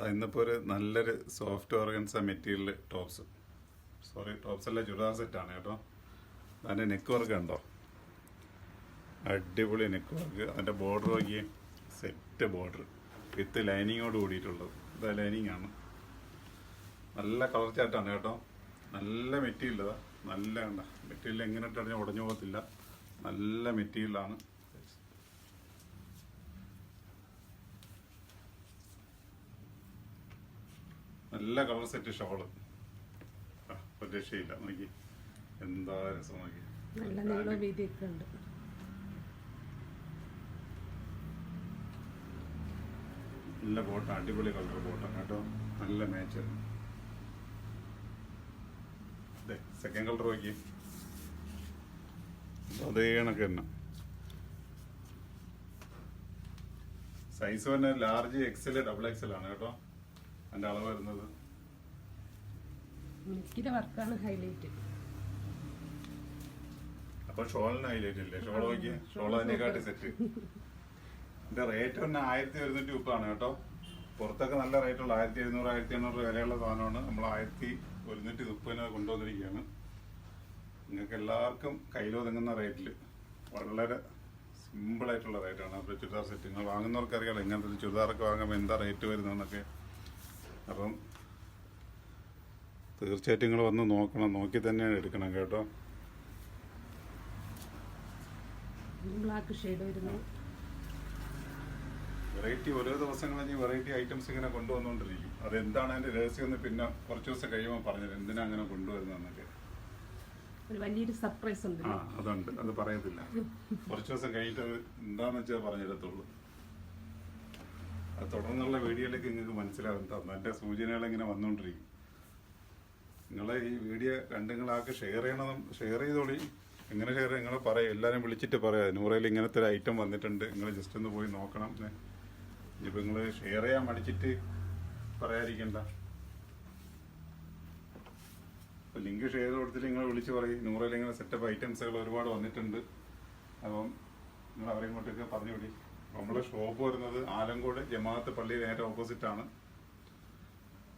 ഇന്നിപ്പോൾ ഒരു നല്ലൊരു സോഫ്റ്റ് ഓർഗൻസ മെറ്റീരിയൽ ടോപ്സ് അല്ല ചുരിദാർ സെറ്റാണ് കേട്ടോ. അതിൻ്റെ നെക്ക് വർക്ക് ഉണ്ടോ, അടിപൊളി നെക്ക് വർക്ക്. അതിൻ്റെ ബോർഡർ നോക്കിയേ, സെറ്റ് ബോർഡർ വിത്ത് ലൈനിങ്ങോട് കൂടിയിട്ടുള്ളത്. ഇത് ലൈനിങ് ആണ്, നല്ല കളർ ചാറ്റാണ് കേട്ടോ. നല്ല മെറ്റീരിയൽ ഇതാ, നല്ല മെറ്റീരിയൽ എങ്ങനെ ഇട്ടാൽ ഉടഞ്ഞു പോകത്തില്ല, നല്ല മെറ്റീരിയലാണ്. നല്ല കളർ സെറ്റ് ഷോള്, ഒരു രക്ഷയില്ല. നോക്കി എന്താ രസം, നോക്കി നല്ല ബോട്ടം, അടിപൊളി കളർ ബോട്ടം കേട്ടോ, നല്ല മാച്ച്. സെക്കൻഡ് കളർ നോക്കി, അതേ കണക്ക് തന്നെ. സൈസ് തന്നെ ലാർജ് എക്സൽ ഡബിൾ എക്സൽ ആണ് കേട്ടോ അതിന്റെ അളവ് വരുന്നത്. അപ്പൊ ഷോളിന് ഹൈലൈറ്റ് ഇല്ലേ, ഷോൾ നോക്കി, ഷോൾ അതിനെക്കാട്ടി സെറ്റ്. ഇതിന്റെ റേറ്റ് തന്നെ 1130 കേട്ടോ. പുറത്തൊക്കെ നല്ല റേറ്റുള്ള 1700 1800 വിലയുള്ള സാധനമാണ്. നമ്മൾ 1130 കൊണ്ടുവന്നിരിക്കുകയാണ്. നിങ്ങൾക്ക് എല്ലാവർക്കും കയ്യിലൊതുങ്ങുന്ന റേറ്റിൽ വളരെ സിമ്പിളായിട്ടുള്ള റേറ്റാണ്. അപ്പോൾ ചുരിദാർ സെറ്റ് നിങ്ങൾ വാങ്ങുന്നവർക്ക് അറിയാലോ ഇങ്ങനത്തെ ഒരു ചുരിദാറൊക്കെ വാങ്ങുമ്പോൾ എന്താ റേറ്റ് വരുന്നതെന്നൊക്കെ. അപ്പം തീർച്ചയായിട്ടും നിങ്ങൾ വന്ന് നോക്കണം, നോക്കി തന്നെയാണ് എടുക്കണം കേട്ടോ. വെറൈറ്റി ഓരോ ദിവസങ്ങൾ കഴിഞ്ഞ് വെറൈറ്റി ഐറ്റംസ് ഇങ്ങനെ കൊണ്ടുവന്നുകൊണ്ടിരിക്കും. അതെന്താണ് അതിന്റെ രഹസ്യം എന്ന് പിന്നെ കുറച്ച് ദിവസം കഴിയുമ്പോൾ പറഞ്ഞത് എന്തിനാ അങ്ങനെ കൊണ്ടുവരുന്നതെന്നൊക്കെ. വലിയൊരു സർപ്രൈസ് ഉണ്ട്. അതുണ്ട്, അത് പറയത്തില്ല. കുറച്ച് ദിവസം കഴിഞ്ഞിട്ട് അത് എന്താന്ന് വെച്ചാൽ പറഞ്ഞിടത്തുള്ളൂ. അത് തുടർന്നുള്ള വീഡിയോയിലേക്ക് നിങ്ങൾക്ക് മനസ്സിലാവും. എന്റെ സൂചനകൾ ഇങ്ങനെ വന്നുകൊണ്ടിരിക്കും. നിങ്ങളെ ഈ വീഡിയോ കണ്ടുങ്ങളാൾക്ക് ഷെയർ ചെയ്തോളി. എങ്ങനെ ഷെയർ ചെയ്യും നിങ്ങൾ പറയാം, എല്ലാവരും വിളിച്ചിട്ട് പറയാം നൂറയിൽ ഇങ്ങനത്തെ ഒരു ഐറ്റം വന്നിട്ടുണ്ട്, നിങ്ങൾ ജസ്റ്റ് ഒന്ന് പോയി നോക്കണം. ഇനിയിപ്പോൾ നിങ്ങൾ ഷെയർ ചെയ്യാൻ മടിച്ചിട്ട് പറയാതിരിക്കണ്ട. അപ്പോൾ ലിങ്ക് ഷെയർ കൊടുത്തിട്ട് നിങ്ങൾ വിളിച്ച് പറയും നൂറയിൽ ഇങ്ങനെ സെറ്റപ്പ് ഐറ്റംസുകൾ ഒരുപാട് വന്നിട്ടുണ്ട്. അപ്പം നിങ്ങൾ അവരെ ഇങ്ങോട്ടൊക്കെ പറഞ്ഞു വിടി. നമ്മുടെ ഷോപ്പ് വരുന്നത് ആലങ്കോട് ജമാഅത്ത് പള്ളി നേരെ ഓപ്പോസിറ്റാണ്.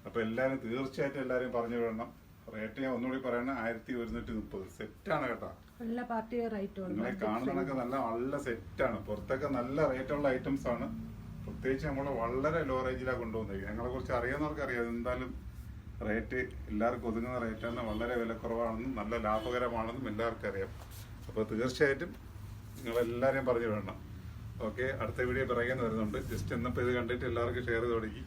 അപ്പോൾ എല്ലാവരും തീർച്ചയായിട്ടും എല്ലാവരും പറഞ്ഞു വിടണം. റേറ്റ് ഞാൻ ഒന്നുകൂടി പറയണ 1130 സെറ്റാണ് കേട്ടോ. നല്ല പാർട്ടി വെയർ ഐറ്റം, നിങ്ങളെ കാണുന്നതൊക്കെ നല്ല സെറ്റാണ്. പുറത്തൊക്കെ നല്ല റേറ്റുള്ള ഐറ്റംസ് ആണ്. പ്രത്യേകിച്ച് നമ്മൾ വളരെ ലോ റേഞ്ചിലാണ് കൊണ്ടുവന്നിരിക്കുന്നത്. ഞങ്ങളെ കുറിച്ച് അറിയാവുന്നവർക്ക് അറിയാം. എന്തായാലും റേറ്റ് എല്ലാവർക്കും ഒതുങ്ങുന്ന റേറ്റാണ്, വളരെ വിലക്കുറവാണെന്നും നല്ല ലാഭകരമാണെന്നും എല്ലാവർക്കും അറിയാം. അപ്പോൾ തീർച്ചയായിട്ടും നിങ്ങളെല്ലാവരെയും പറഞ്ഞു വിടണം. ഓക്കെ, അടുത്ത വീഡിയോ പിറകെ വരുന്നുണ്ട്. ജസ്റ്റ് ഇന്നിപ്പോൾ ഇത് കണ്ടിട്ട് എല്ലാവർക്കും ഷെയർ ചെയ്ത് തുടങ്ങി.